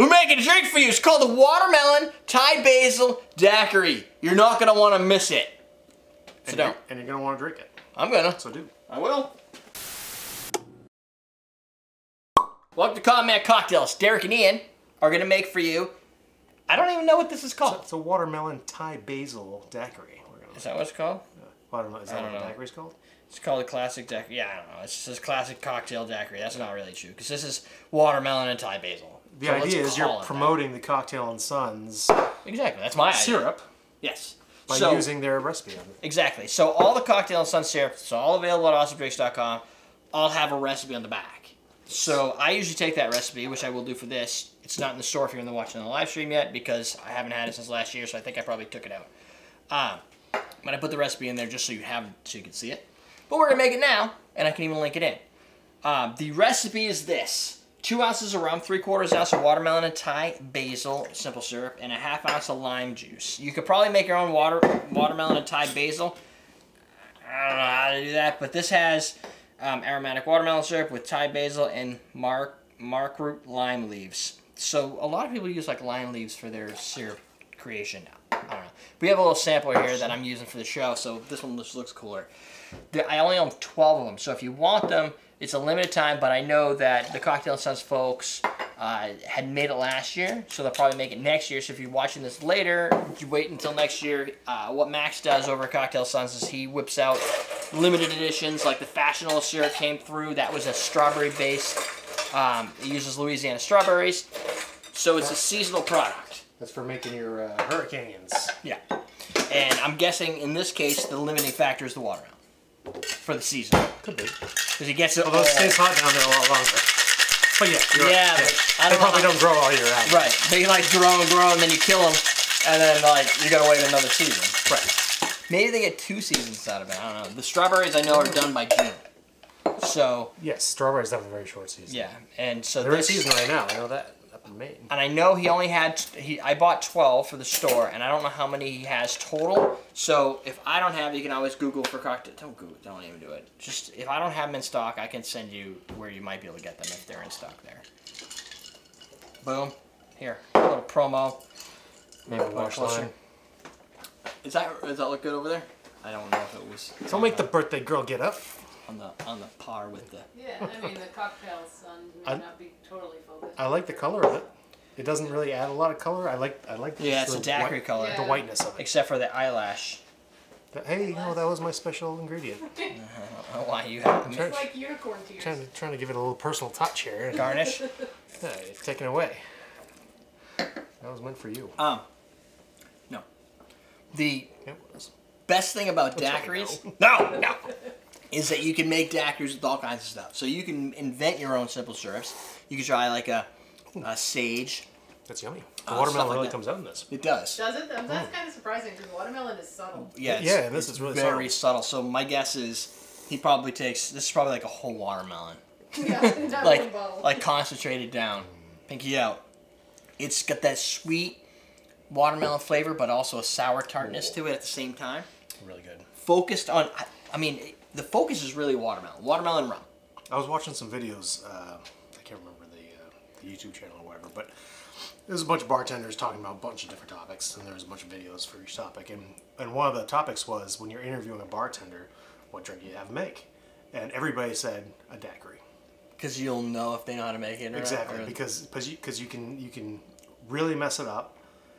We're making a drink for you. It's called the Watermelon Thai Basil Daiquiri. You're not going to want to miss it. So don't. And you're going to want to drink it. I'm going to. So do. I will. Welcome to Combat Cocktails. Derek and Ian are going to make for you. I don't even know what this is called. It's a Watermelon Thai Basil Daiquiri. Is that what it's called? Watermelon, is that what the daiquiri's called? It's called a classic daiquiri. Yeah, I don't know. It says classic cocktail daiquiri. That's not really true because this is watermelon and Thai basil. The idea is you're promoting the Cocktail and Sons exactly. That's my idea. syrup. Yes. By using their recipe on it. Exactly. So all the Cocktail and Sons syrups, it's all available at awesomedrinks.com. I'll have a recipe on the back. So I usually take that recipe, which I will do for this. It's not in the store if you're watching the live stream yet because I haven't had it since last year, so I think I probably took it out. But I put the recipe in there just so you can see it. But we're gonna make it now, and I can even link it in. The recipe is this: 2 ounces of rum, 3/4 ounce of watermelon and Thai basil simple syrup, and a 1/2 ounce of lime juice. You could probably make your own watermelon and Thai basil. I don't know how to do that, but this has aromatic watermelon syrup with Thai basil and mark root lime leaves. So a lot of people use like lime leaves for their syrup creation. I don't know. We have a little sampler here that I'm using for the show, so this one just looks cooler. I only own 12 of them, so if you want them, it's a limited time, but I know that the Cocktail and Sons folks had made it last year, so they'll probably make it next year. So if you're watching this later, you wait until next year. What Max does over at Cocktail Sons is he whips out limited editions, like the Fashionable syrup came through. That was a strawberry-based. It uses Louisiana strawberries, so it's a seasonal product. That's for making your hurricanes. Yeah, and I'm guessing in this case the limiting factor is the watermelon for the season. Could be. Because it gets it. Although it stays hot down there a lot longer. But yeah, you're yeah, right. But I they don't probably know don't grow all year round. Right, they like grow, and then you kill them, and then like you gotta wait another season. Right. Maybe they get 2 seasons out of it. I don't know. The strawberries I know are done by June. So yes, strawberries have a very short season. yeah, and so they're in season right now. I know that up in Maine. And I know he only had I bought 12 for the store, and I don't know how many he has total. So if I don't have, you can always Google for cocktail. Don't Google. Don't even do it. Just if I don't have them in stock, I can send you where you might be able to get them if they're in stock there. Boom. Here, a little promo. Maybe wash line. Does that look good over there? I don't know if it was. Don't make the birthday girl get up. On the par with the. Yeah, I mean the Cocktail Sun may not be totally focused. I like the color of it. It doesn't really add a lot of color. I like. Yeah, it's a daiquiri color. Yeah. The whiteness of it. Except for the eyelash. Hey, you know, that was my special ingredient. I don't know why you have It's like unicorn tears. Trying to give it a little personal touch here. garnish. Yeah, it's taken away. That was meant for you. No. The It was. best thing about daiquiris, no, is that you can make daiquiris with all kinds of stuff. So you can invent your own simple syrups. You can try like a sage. That's yummy. The watermelon like really that. comes out in this. It does. Does it? That's kind of surprising because watermelon is subtle. Yeah, and this is really very subtle. So my guess is he probably takes, this is probably like a whole watermelon. Yeah, like concentrated down. Pinky out. It's got that sweet watermelon flavor, but also a sour tartness to it at the same time. Really good. Focused on, I mean, the focus is really watermelon. Watermelon and rum. I was watching some videos. I can't remember the YouTube channel or whatever, but there's a bunch of bartenders talking about a bunch of different topics, and there was a bunch of videos for each topic. And one of the topics was when you're interviewing a bartender, what drink you have to make, and everybody said a daiquiri. Because you'll know if they know how to make it or exactly, not. Because you can really mess it up.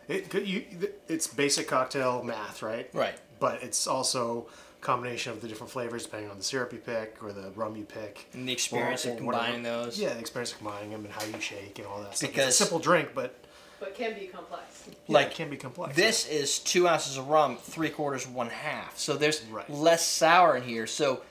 It's basic cocktail math, right? Right. But it's also a combination of the different flavors depending on the syrup you pick or the rum you pick. And the experience of combining those. Yeah, the experience of combining them and how you shake and all that stuff. Because it's a simple drink, but can be complex. Like it can be complex. This is 2 ounces of rum, 3/4, 1/2. So there's Right. less sour in here. So,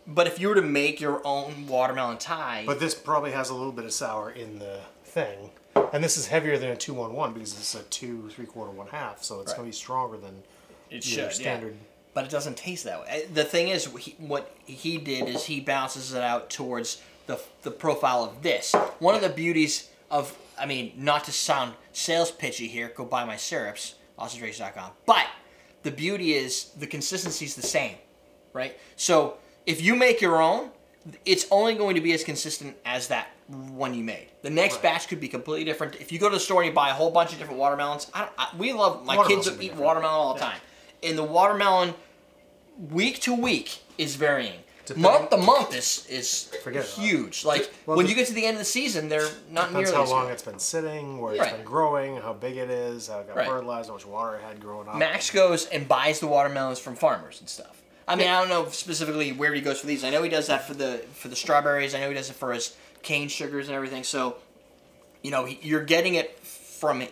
but if you were to make your own watermelon Thai, But this probably has a little bit of sour in the thing. And this is heavier than a 2-1-1 because it's a 2 3/4 1/2, so it's going to be stronger than your standard. Yeah. But it doesn't taste that way. The thing is, what he did is he balances it out towards the profile of this. One of the beauties of, I mean, not to sound sales pitchy here, go buy my syrups, awesomedrinks.com. But the beauty is the consistency is the same, right? So if you make your own, it's only going to be as consistent as that one you made. The next batch could be completely different. If you go to the store and you buy a whole bunch of different watermelons, we love, my kids eat watermelon all the time. And the watermelon, week to week, is varying. Month to month is huge. Like, when you get to the end of the season, they're not nearly as good. Depends how long it's been sitting, where it's been growing, how big it is, how it got fertilized, how much water it had growing up. Max goes and buys the watermelons from farmers and stuff. I mean, I don't know specifically where he goes for these. I know he does that for the strawberries. I know he does it for his cane sugars and everything. So, you know, you're getting it from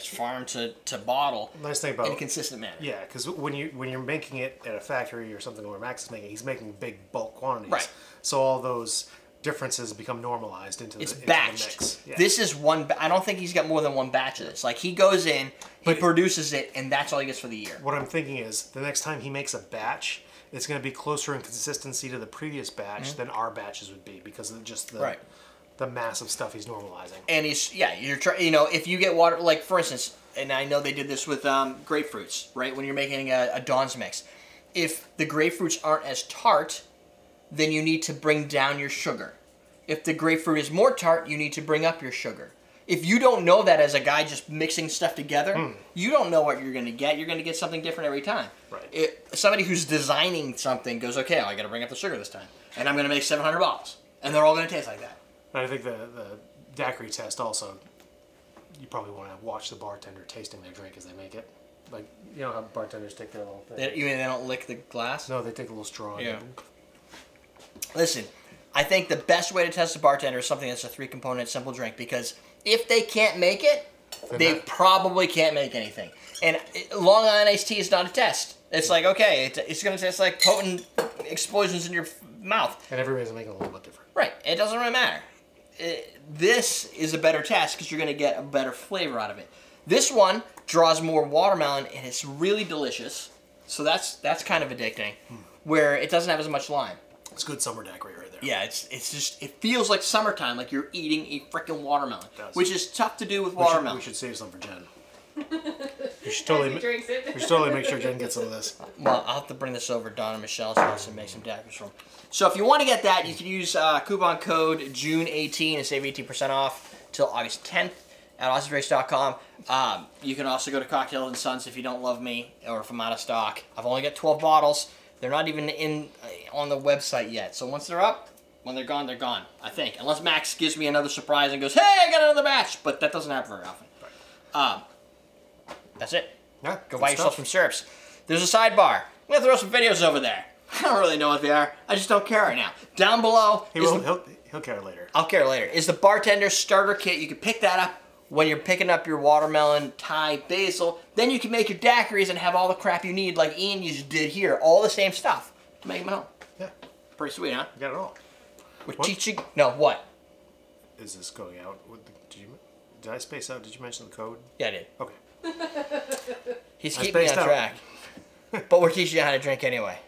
farm to bottle. Nice thing about in a consistent manner. Yeah, because when you're making it at a factory or something where Max is making it, he's making big bulk quantities. Right. So all those differences become normalized into the batched. Yeah. This is one. I don't think he's got more than one batch of this. Like, he goes in, he produces it, and that's all he gets for the year. What I'm thinking is the next time he makes a batch, it's going to be closer in consistency to the previous batch than our batches would be because of just the massive stuff he's normalizing. And he's if you get water, like for instance, and I know they did this with grapefruits, right? When you're making a Dawn's mix, if the grapefruits aren't as tart, then you need to bring down your sugar. If the grapefruit is more tart, you need to bring up your sugar. If you don't know that as a guy just mixing stuff together, you don't know what you're going to get. You're going to get something different every time. Right. Somebody who's designing something goes, okay, I got to bring up the sugar this time, and I'm going to make 700 bottles, and they're all going to taste like that. And I think the daiquiri test also, you probably want to watch the bartender tasting their drink as they make it. Like, you know how bartenders take their little thing? You mean they don't lick the glass? No, they take a little straw. Yeah. Listen, I think the best way to test a bartender is something that's a 3-component simple drink, because if they can't make it, they probably can't make anything. And Long Island iced tea is not a test. It's like, okay, it's going to taste like potent explosions in your mouth. And everybody's making it a little bit different. Right. It doesn't really matter. This is a better test because you're going to get a better flavor out of it. This one draws more watermelon, and it's really delicious. So that's kind of addicting, where it doesn't have as much lime. It's good summer daiquiri right there. Yeah, it feels like summertime, like you're eating a freaking watermelon, which is tough to do with watermelon. We should save some for Jen. We should totally make sure Jen gets some of this. Well, I'll have to bring this over to Don and Michelle's house and make some daiquiris from. So if you want to get that, you can use coupon code June18 and save 18% off till August 10th at AwesomeDrinks.com. You can also go to Cocktails and Sons if you don't love me or if I'm out of stock. I've only got 12 bottles. They're not even on the website yet. So once they're up, when they're gone, I think. Unless Max gives me another surprise and goes, hey, I got another batch. But that doesn't happen very often. Right. That's it. Yeah, go buy yourself some syrups. There's a sidebar. I'm going to throw some videos over there. I don't really know what they are. I just don't care right now. Down below. He'll care later. I'll care later. Is the bartender starter kit. You can pick that up when you're picking up your watermelon Thai basil. Then you can make your daiquiris and have all the crap you need like Ian just did here. All the same stuff to make them at home. Yeah. Pretty sweet, huh? You got it all. We're teaching... No, what? Is this going out? Did I space out? Did you mention the code? Yeah, I did. Okay. He's keeping me on track. But we're teaching you how to drink anyway.